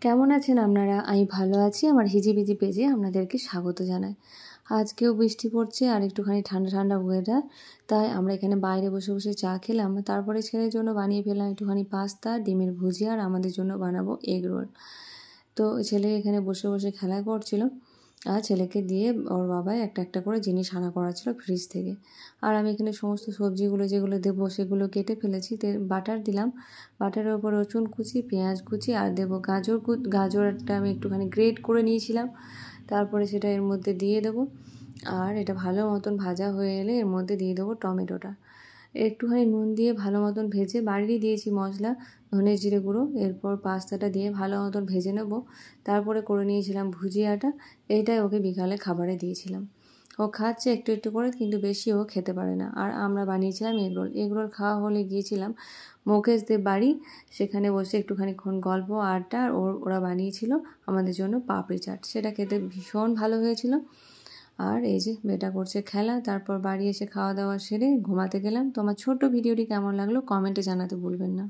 কেমন আছেন আপনারা? আমি ভালো আছি। আমার হিজিবিজি পেজে আপনাদেরকে স্বাগত জানাই। আজকেও বৃষ্টি পড়ছে আর একটুখানি ঠান্ডা ঠান্ডা ওয়েদার, তাই আমরা এখানে বাইরে বসে বসে চা খেলাম। তারপরে ছেলের জন্য বানিয়ে ফেললাম একটুখানি পাস্তা, ডিমের ভুজিয়া, আর আমাদের জন্য বানাবো এগ রোল। তো ছেলে এখানে বসে বসে খেলা করছিল, আর ছেলেকে দিয়ে ওর বাবাই একটা একটা করে জিনিস আনা করাচ্ছিল ফ্রিজ থেকে। আর আমি এখানে সমস্ত সবজিগুলো যেগুলো দেবো সেগুলো কেটে ফেলেছি। বাটার দিলাম, বাটারের ওপর রসুন কুচি, পেঁয়াজ কুচি, আর দেবো গাজরটা আমি একটুখানি গ্রেট করে নিয়েছিলাম। তারপরে সেটা এর মধ্যে দিয়ে দেবো, আর এটা ভালো মতন ভাজা হয়ে এলে এর মধ্যে দিয়ে দেবো টমেটোটা। একটুখানি নুন দিয়ে ভালো মতন ভেজে, বাড়িরই দিয়েছি মশলা, ধনে জিরে গুঁড়ো। এরপর পাস্তাটা দিয়ে ভালো মতন ভেজে নেব। তারপরে করে নিয়েছিলাম ভুজিয়াটা, এইটাই ওকে বিকালে খাবারে দিয়েছিলাম। ও খাচ্ছে একটু একটু করে, কিন্তু বেশি ও খেতে পারে না। আর আমরা বানিয়েছিলাম এগরোল খাওয়া হলে গিয়েছিলাম মুকেশদের বাড়ি, সেখানে বসে একটুখানিক্ষণ গল্প আড্ডা। আর ওরা বানিয়েছিল আমাদের জন্য পাপড়ি চাট, সেটা খেতে ভীষণ ভালো হয়েছিল। আর এই যে বেটা করছে খেলা। তারপর বাড়ি এসে খাওয়া দাওয়া সেরে ঘুমাতে গেলাম। তো আমার ছোট্ট ভিডিওটি কেমন লাগলো কমেন্টে জানাতে ভুলবেন না।